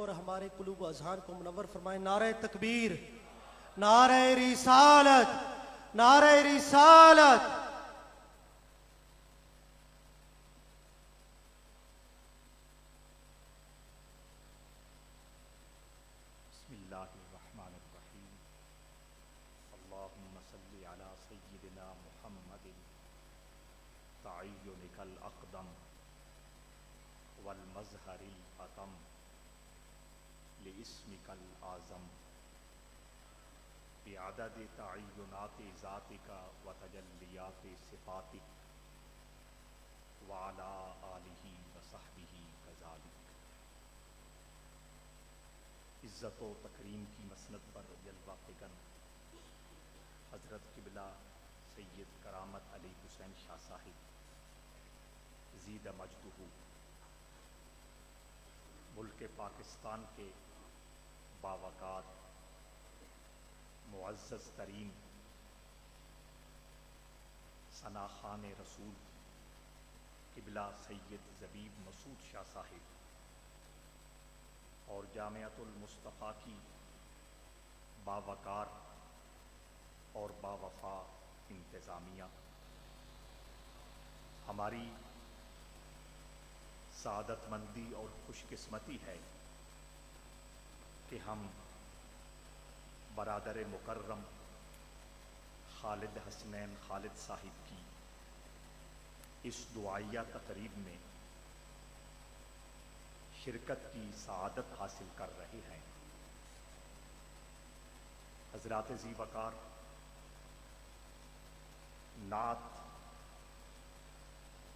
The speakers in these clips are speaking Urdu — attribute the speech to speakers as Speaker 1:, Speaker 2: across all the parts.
Speaker 1: اور ہمارے قلوب و اذہان کو منور فرمائے. نعرہ تکبیر، نعرہ رسالت، نعرہ رسالت.
Speaker 2: بسم اللہ الرحمن الرحیم. اللہم صلی علی سیدنا محمد تعینک الاقدم والمظہر الاتم لاسمک الاعظم بعدد تعینات ذاتک وتجلیات صفاتک وعلی آلہ وصحبہ کذالک. عزت و تکریم کی مسند پر جلوہ فکن حضرت قبلہ سید کرامت علی حسین شاہ صاحب زید مجدہ ملک پاکستان کے باوقار معزز ترین ثناخوان رسول قبلہ سید زبیب مسعود شاہ صاحب اور جامعۃ المصطفیٰ کی باوقار اور باوفا انتظامیہ، ہماری سعادت مندی اور خوش قسمتی ہے کہ ہم برادر مکرم خالد حسنین خالد صاحب کی اس دعائیہ تقریب میں شرکت کی سعادت حاصل کر رہے ہیں. حضرات ذی وقار، نعت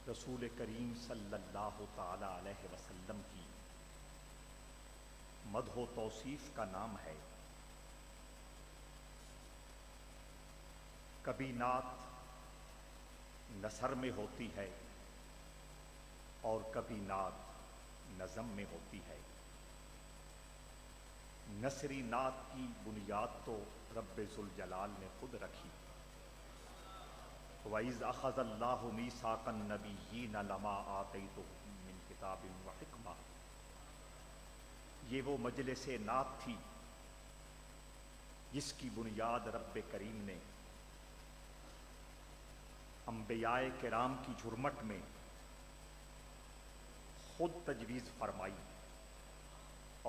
Speaker 2: رسول کریم صلی اللہ تعالی علیہ وسلم کی مدح و توصیف کا نام ہے. کبھی نعت نثر میں ہوتی ہے اور کبھی نعت نظم میں ہوتی ہے. نثری نعت کی بنیاد تو رب ذوالجلال نے خود رکھی. وَإِذْ أَخَذَ اللَّهُ مِيثَاقَ النَّبِيِّينَ لَمَا آتَيْتُكُم مِّن كِتَابٍ وَحِكْمَةٍ. یہ وہ مجلس نعت تھی جس کی بنیاد رب کریم نے انبیاء کرام کی جھرمٹ میں خود تجویز فرمائی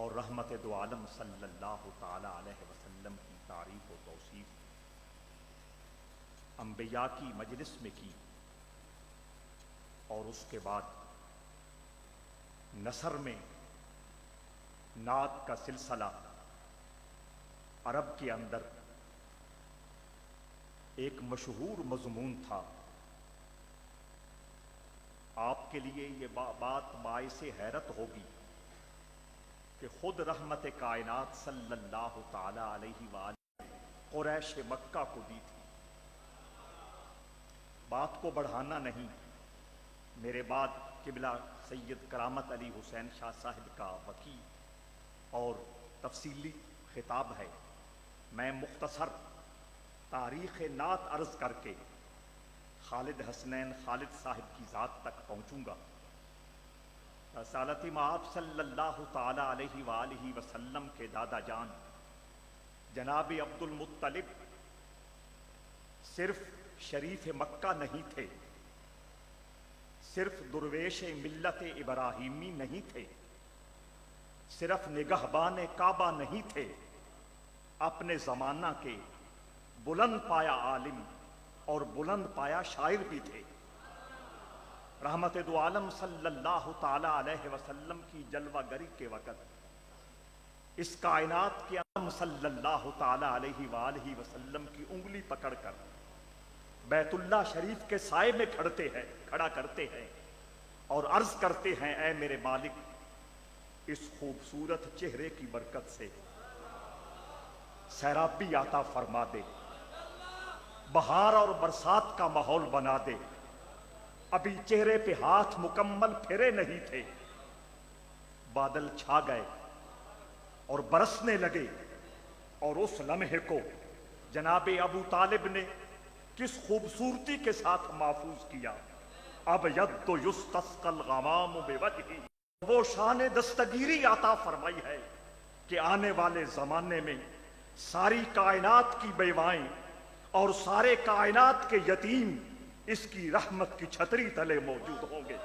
Speaker 2: اور رحمت دو عالم صلی اللہ تعالی علیہ وسلم کی تعریف و توصیف انبیاء کی مجلس میں کی. اور اس کے بعد نثر میں نعت کا سلسلہ عرب کے اندر ایک مشہور مضمون تھا. آپ کے لیے یہ بات باعث حیرت ہوگی کہ خود رحمت کائنات صلی اللہ تعالی علیہ وآلہ قریش مکہ کو دی تھی. بات کو بڑھانا نہیں، میرے بعد قبلہ سید کرامت علی حسین شاہ صاحب کا وقیع اور تفصیلی خطاب ہے. میں مختصر تاریخ نعت عرض کر کے خالد حسنین خالد صاحب کی ذات تک پہنچوں گا. رسالت مآب صلی اللہ تعالی علیہ وآلہ وسلم کے دادا جان جناب عبد المطلب صرف شریف مکہ نہیں تھے، صرف درویش ملت ابراہیمی نہیں تھے، صرف نگہبان کعبہ نہیں تھے، اپنے زمانہ کے بلند پایا عالم اور بلند پایا شاعر بھی تھے. رحمت دو عالم صلی اللہ تعالی علیہ وسلم کی جلوہ گری کے وقت اس کائنات کے عالم صلی اللہ تعالی علیہ وآلہ وسلم کی انگلی پکڑ کر بیت اللہ شریف کے سائے میں کھڑا کرتے ہیں اور عرض کرتے ہیں، اے میرے مالک، اس خوبصورت چہرے کی برکت سے سیرابی عطا فرما دے، بہار اور برسات کا ماحول بنا دے. ابھی چہرے پہ ہاتھ مکمل پھرے نہیں تھے، بادل چھا گئے اور برسنے لگے. اور اس لمحے کو جناب ابو طالب نے کس خوبصورتی کے ساتھ محفوظ کیا. اب ید یستسقی الغمام بوجہہ وہ شان دستگیری عطا فرمائی ہے کہ آنے والے زمانے میں ساری کائنات کی بیوائیں اور سارے کائنات کے یتیم اس کی رحمت کی چھتری تلے موجود ہوں گے۔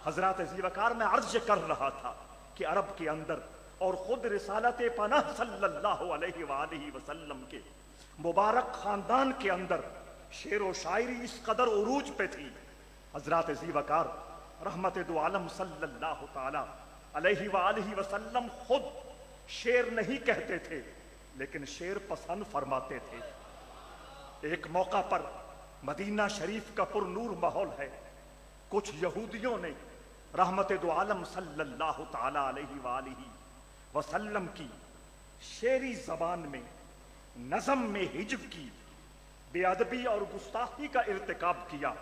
Speaker 2: حضرات ذی وقار میں عرض کر رہا تھا کہ عرب کے اندر اور خود رسالت پناہ صلی اللہ علیہ وآلہ وسلم کے مبارک خاندان کے اندر شعر و شاعری اس قدر عروج پہ تھی۔ حضرات ذی وقار رحمت دو عالم صلی اللہ تعالی علیہ وآلہ وسلم خود شعر نہیں کہتے تھے لیکن شعر پسند فرماتے تھے۔ ایک موقع پر مدینہ شریف کا پر نور ماحول ہے، کچھ یہودیوں نے رحمت دو عالم صلی اللہ تعالی علیہ وآلہ وسلم کی شعری زبان میں نظم میں ہجو کی بے ادبی اور گستاخی کا ارتکاب کیا۔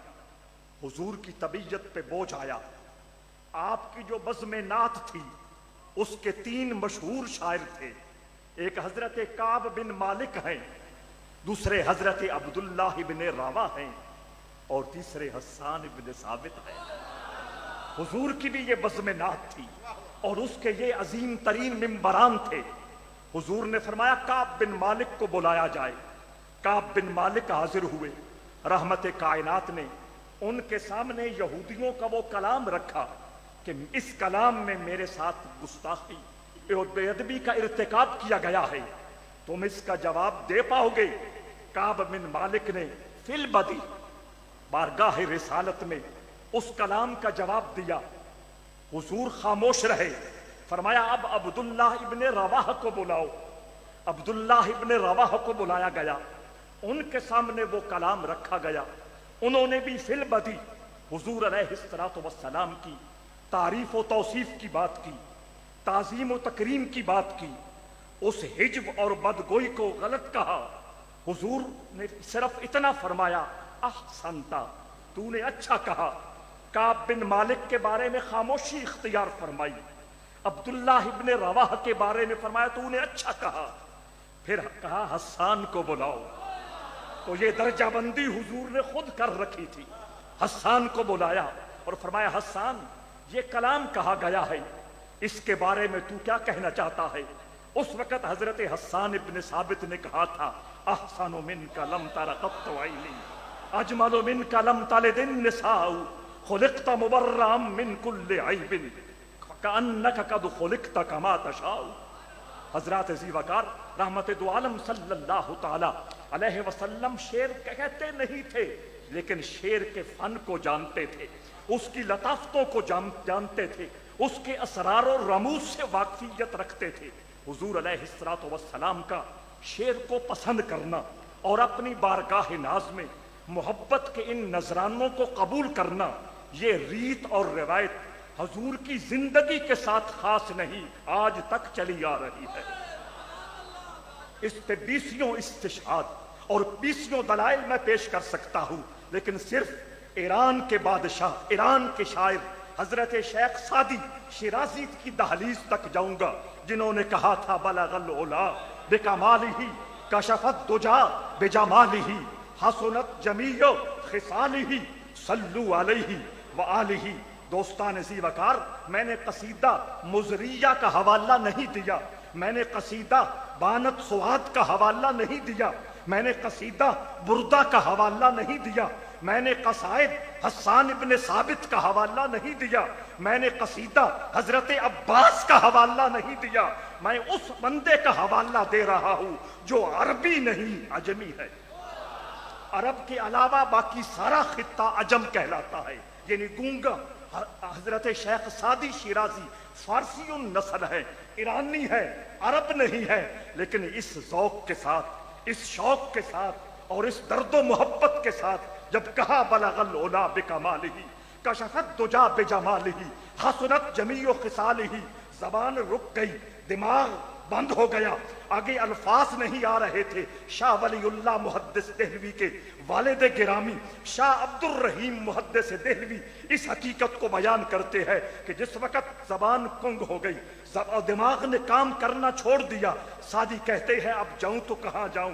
Speaker 2: حضور کی طبیعت پہ بوجھ آیا۔ آپ کی جو بزم نعت تھی اس کے 3 مشہور شاعر تھے، ایک حضرت کعب بن مالک ہیں، دوسرے حضرت عبداللہ بن رواح ہیں اور تیسرے حسان بن ثابت ہیں۔ حضور کی بھی یہ بزم نعت تھی اور اس کے یہ عظیم ترین ممبران تھے۔ حضور نے فرمایا کعب بن مالک کو بلایا جائے۔ کعب بن مالک حاضر ہوئے۔ رحمت کائنات نے ان کے سامنے یہودیوں کا وہ کلام رکھا کہ اس کلام میں میرے ساتھ گستاخی اور بے ادبی کا ارتکاب کیا گیا ہے، تم اس کا جواب دے پاؤ گے؟ کعب بن مالک نے فی البدی بارگاہ رسالت میں اس کلام کا جواب دیا۔ حضور خاموش رہے۔ فرمایا اب عبداللہ ابن رواح کو بلاؤ۔ عبداللہ ابن رواح کو بلایا گیا، ان کے سامنے وہ کلام رکھا گیا۔ انہوں نے بھی فی البدی حضور علیہ الصلوۃ والسلام کی تعریف و توصیف کی بات کی، تعظیم و تکریم کی بات کی، اس حجب اور بدگوئی کو غلط کہا۔ حضور نے صرف اتنا فرمایا احسنتا، تو نے اچھا کہا۔ کعب بن مالک کے بارے میں خاموشی اختیار فرمائی۔ عبداللہ ابن رواح کے بارے میں فرمایا تو نے اچھا کہا۔ پھر کہا حسان کو بلاؤ۔ تو یہ درجہ بندی حضور نے خود کر رکھی تھی۔ حسان کو بلایا اور فرمایا حسان یہ کلام کہا گیا ہے، اس کے بارے میں تو کیا کہنا چاہتا ہے؟ اس وقت حضرت حسان ابن ثابت نے کہا تھا احسن منک لم تر قط عینی اجمل منک لم تلد النساء خلقت مبرئا من كل عیب کأنک قد خلقت کما تشاء۔ حضرات ذی وقار رحمت دو عالم صلی اللہ تعالی علیہ وسلم شعر کہتے نہیں تھے لیکن شعر کے فن کو جانتے تھے، اس کی لطافتوں کو جانتے تھے، اس کے اسرار و رموز سے واقفیت رکھتے تھے۔ حضور علیہ الصلوۃ والسلام کا شعر کو پسند کرنا اور اپنی بارگاہ ناز میں محبت کے ان نذرانوں کو قبول کرنا، یہ ریت اور روایت حضور کی زندگی کے ساتھ خاص نہیں، آج تک چلی آ رہی ہے۔ اس پہ 20 استشہاد اور 20 دلائل میں پیش کر سکتا ہوں، لیکن صرف ایران کے بادشاہ، ایران کے شاعر حضرت شیخ سعدی شیرازی کی دہلیز تک جاؤں گا، جنہوں نے کہا تھا بلغ العلا بکمالہ کشفت دجا بجمالہ حسنت جمیع خصالہ صلو علیہ وآلہ۔ دوستان ذی وقار میں نے قصیدہ مزریہ کا حوالہ نہیں دیا، میں نے قصیدہ بانت سواد کا حوالہ نہیں دیا، میں نے قصیدہ بردہ کا حوالہ نہیں دیا، میں نے قصائد حسان ابن ثابت کا حوالہ نہیں دیا، میں نے قصیدہ حضرت عباس کا حوالہ نہیں دیا، میں اس بندے کا حوالہ دے رہا ہوں جو عربی نہیں عجمی ہے۔ عرب کے علاوہ باقی سارا خطہ عجم کہلاتا ہے، یعنی گونگا۔ حضرت شیخ سعدی شیرازی فارسی النسل ہے، ایرانی ہے، عرب نہیں ہے، لیکن اس ذوق کے ساتھ، اس شوق کے ساتھ اور اس درد و محبت کے ساتھ جب کہا بلغ العلا بکمالہ کشفت دجا بجمالہ حسنت جمیع خصالہ، زبان رک گئی، دماغ بند ہو گیا، آگے الفاظ نہیں آ رہے تھے۔ شاہ ولی اللہ محدث دہلوی کے والد گرامی شاہ عبد الرحیم محدث دہلوی اس حقیقت کو بیان کرتے ہیں کہ جس وقت زبان کنگ ہو گئی، دماغ نے کام کرنا چھوڑ دیا، سعدی کہتے ہیں اب جاؤں تو کہاں جاؤں،